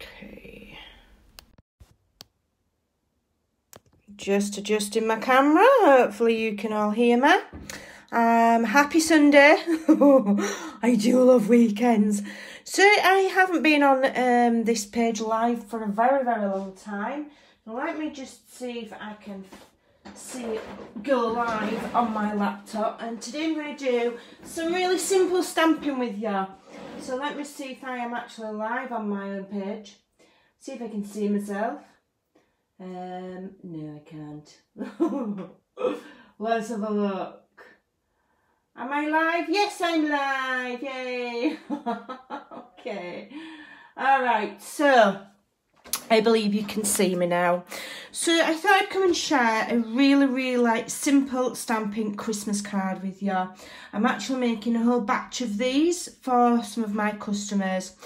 Okay. Just adjusting my camera. Hopefully you can all hear me. Happy Sunday. I do love weekends. So I haven't been on this page live for a very, very long time. Let me just see if I can see it go live on my laptop. And today I'm going to do some really simple stamping with you. So let me see if I am actually live on my own page. See if I can see myself. No, I can't. Let's have a look. Am I live? Yes, I'm live. Yay. Okay. All right. So I believe you can see me now. So I thought I'd come and share a really simple stamping Christmas card with you. I'm actually making a whole batch of these for some of my customers.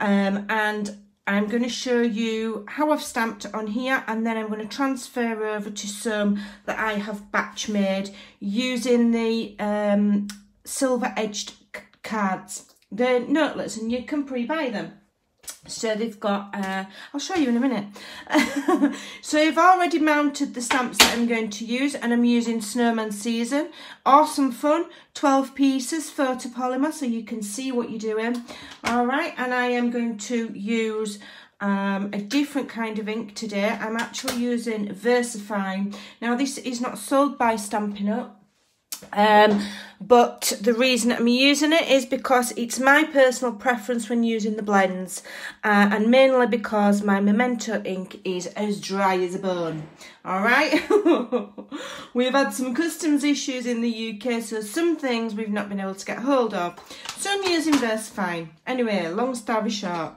And I'm going to show you how I've stamped on here, and then I'm going to transfer over to some that I have batch made using the silver edged cards. They're noteless and you can pre-buy them. So they've got, I'll show you in a minute. So I've already mounted the stamps that I'm going to use, and I'm using Snowman Season. Awesome fun, 12 pieces, photopolymer, so you can see what you're doing. All right, and I am going to use a different kind of ink today. I'm actually using VersaFine. Now this is not sold by Stampin' Up. But the reason I'm using it is because it's my personal preference when using the blends, and mainly because my Memento ink is as dry as a bone. Alright, we've had some customs issues in the UK, so some things we've not been able to get hold of, so I'm using VersaFine. Anyway, long story short.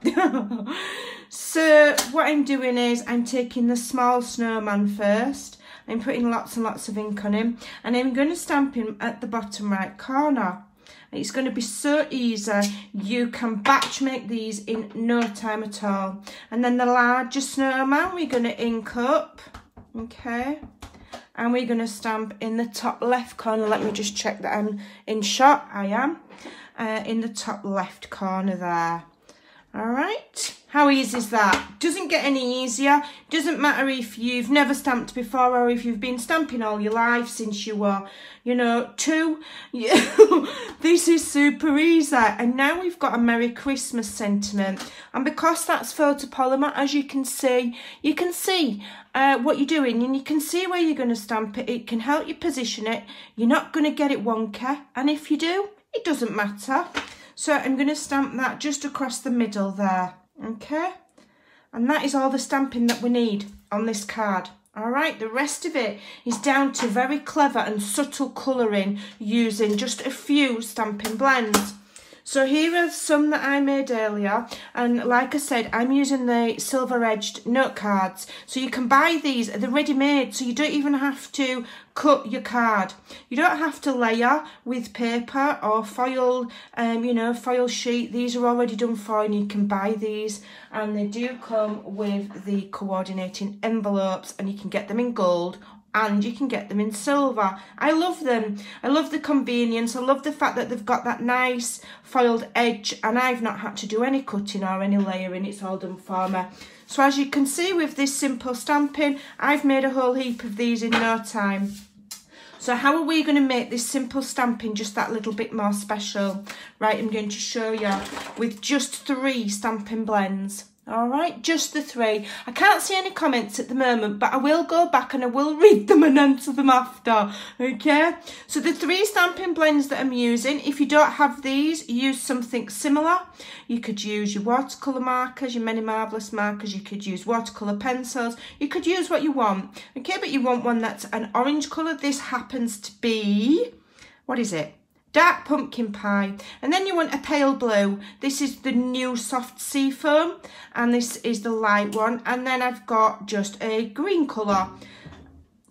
So what I'm doing is I'm taking the small snowman first. I'm putting lots and lots of ink on him, and I'm going to stamp him at the bottom right corner. It's going to be so easy. You can batch make these in no time at all. And then the larger snowman we're going to ink up, okay, and we're going to stamp in the top left corner. Let me just check that I'm in shot. I am in the top left corner there. All right, how easy is that? Doesn't get any easier. Doesn't matter if you've never stamped before or if you've been stamping all your life since you were, you know, 2. This is super easy. And now we've got a Merry Christmas sentiment. And because that's photopolymer, as you can see what you're doing, and you can see where you're going to stamp it. It can help you position it. You're not going to get it wonky. And if you do, it doesn't matter. So I'm going to stamp that just across the middle there, okay? And that is all the stamping that we need on this card. All right, the rest of it is down to very clever and subtle colouring using just a few stamping blends. So here are some that I made earlier, and like I said, I'm using the silver edged note cards. So you can buy these, they're ready made, so you don't even have to cut your card. You don't have to layer with paper or foil, you know, foil sheet. These are already done for you, and you can buy these, and they do come with the coordinating envelopes, and you can get them in gold and you can get them in silver. I love them. I love the convenience. I love the fact that they've got that nice foiled edge, and I've not had to do any cutting or any layering. It's all done for me. So as you can see with this simple stamping, I've made a whole heap of these in no time. So how are we going to make this simple stamping just that little bit more special? Right, I'm going to show you with just 3 stamping blends. All right, just the 3. I can't see any comments at the moment, but I will go back and I will read them and answer them after, okay? So the 3 stamping blends that I'm using, if you don't have these, use something similar. You could use your watercolour markers, your Many Marvellous markers, you could use watercolour pencils, you could use what you want, okay? But you want one that's an orange colour. This happens to be, what is it? Dark pumpkin pie. And then you want a pale blue. This is the new soft sea foam, and this is the light one. And then I've got just a green colour.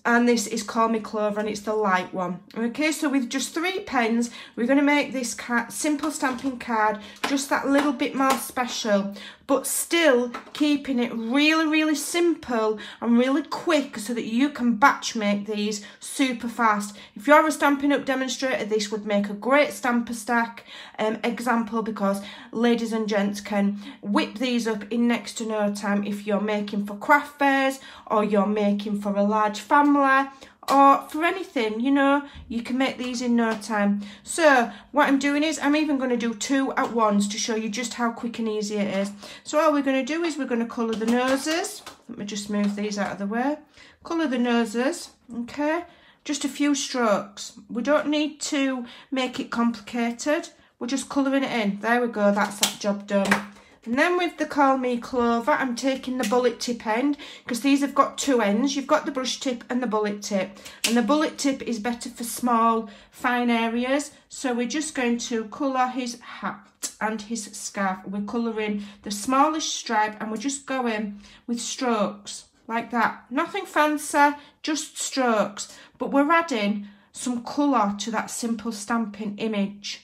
and this is Call Me Clover, and it's the light one. Okay, so with just 3 pens, we're going to make this simple stamping card just that little bit more special, but still keeping it really, really simple and really quick so that you can batch make these super fast. If you're a Stampin' Up! Demonstrator, this would make a great stamper stack example, because ladies and gents can whip these up in next to no time if you're making for craft fairs, or you're making for a large family, or for anything, you know, you can make these in no time. So what I'm doing is I'm even going to do 2 at once to show you just how quick and easy it is. So all we're going to do is we're going to colour the noses. Let me just move these out of the way. Colour the noses, okay, just a few strokes. We don't need to make it complicated, we're just colouring it in. There we go, that's that job done. And then with the Call Me Clover, I'm taking the bullet tip end, because these have got 2 ends. You've got the brush tip and the bullet tip. And the bullet tip is better for small, fine areas. So we're just going to colour his hat and his scarf. We're colouring the smallest stripe, and we're just going with strokes like that. Nothing fancy, just strokes. But we're adding some colour to that simple stamping image,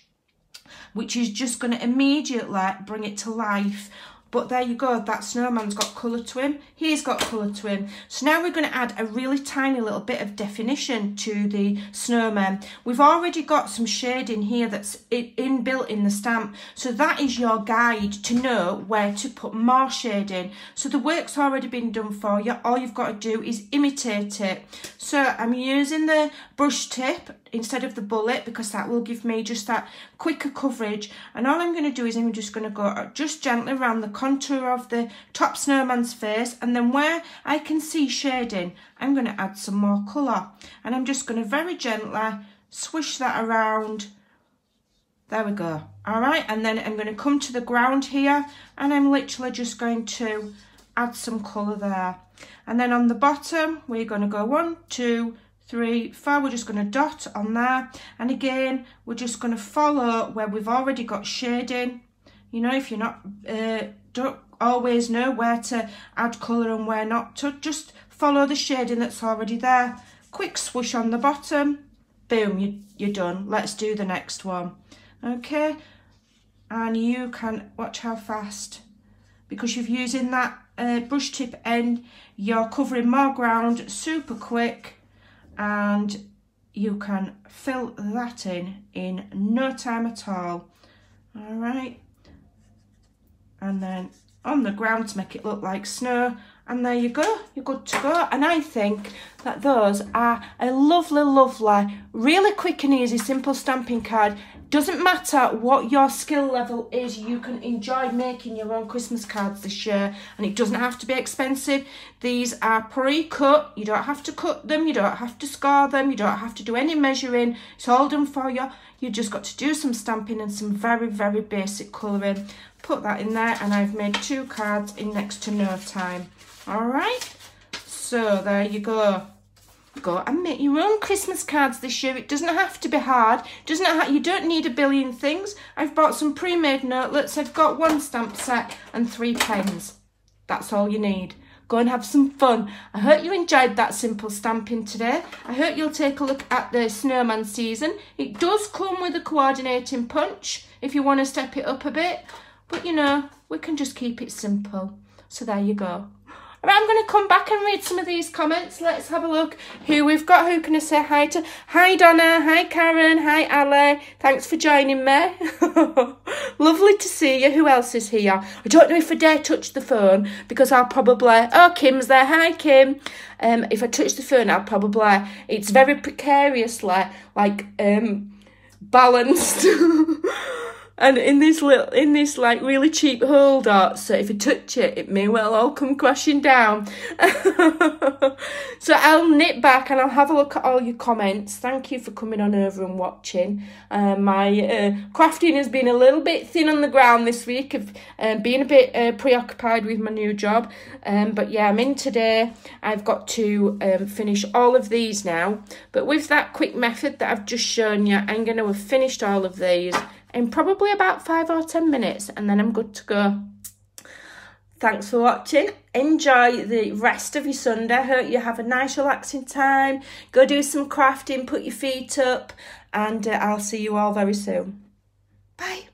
which is just going to immediately bring it to life. But there you go, that snowman's got colour to him, he's got colour to him. So now we're going to add a really tiny little bit of definition to the snowman. We've already got some shading here that's inbuilt in the stamp, so that is your guide to know where to put more shading. So the work's already been done for you, all you've got to do is imitate it. So I'm using the brush tip instead of the bullet, because that will give me just that quicker coverage. And all I'm going to do is I'm just going to go just gently around the contour of the top snowman's face, and then where I can see shading, I'm going to add some more colour, and I'm just going to very gently swish that around. There we go. All right, and then I'm going to come to the ground here, and I'm literally just going to add some colour there. And then on the bottom, we're going to go 1, 2, 3, 4, we're just going to dot on there, and again we're just going to follow where we've already got shading. You know, if you're not don't always know where to add colour and where not to, just follow the shading that's already there. Quick swoosh on the bottom, boom, you're done. Let's do the next one. Okay, and you can watch how fast, because you're using that brush tip end, you're covering more ground super quick, and you can fill that in no time at all. All right, and then on the ground to make it look like snow, and there you go, you're good to go. And I think that those are a lovely, lovely, really quick and easy simple stamping card. Doesn't matter what your skill level is, you can enjoy making your own Christmas cards this year, and it doesn't have to be expensive. These are pre-cut, you don't have to cut them, you don't have to score them, you don't have to do any measuring, it's all done for you. You just got to do some stamping and some very, very basic colouring. Put that in there, and I've made 2 cards in next to no time. All right, so there you go. Go and make your own Christmas cards this year. It doesn't have to be hard. You don't need a billion things. I've bought some pre-made notelets. I've got 1 stamp set and 3 pens. That's all you need. Go and have some fun. I hope you enjoyed that simple stamping today. I hope you'll take a look at the snowman season. It does come with a coordinating punch if you want to step it up a bit. But you know, we can just keep it simple. So there you go. Right, I'm going to come back and read some of these comments. Let's have a look who we've got. Who can I say hi to? Hi Donna, hi Karen, hi Ali. Thanks for joining me. Lovely to see you. Who else is here? I don't know if I dare touch the phone, because I'll probably... Oh, Kim's there. Hi Kim. If I touch the phone, I'll probably... It's very precariously, like, balanced. And in this like really cheap holder, so if you touch it, it may well all come crashing down. So I'll nip back and I'll have a look at all your comments. Thank you for coming on over and watching. My crafting has been a little bit thin on the ground this week. I've been a bit preoccupied with my new job. But yeah, I'm in today. I've got to finish all of these now. But with that quick method that I've just shown you, I'm going to have finished all of these in probably about 5 or 10 minutes, and then I'm good to go. Thanks for watching. Enjoy the rest of your Sunday. Hope you have a nice relaxing time. Go do some crafting, put your feet up, and I'll see you all very soon. Bye.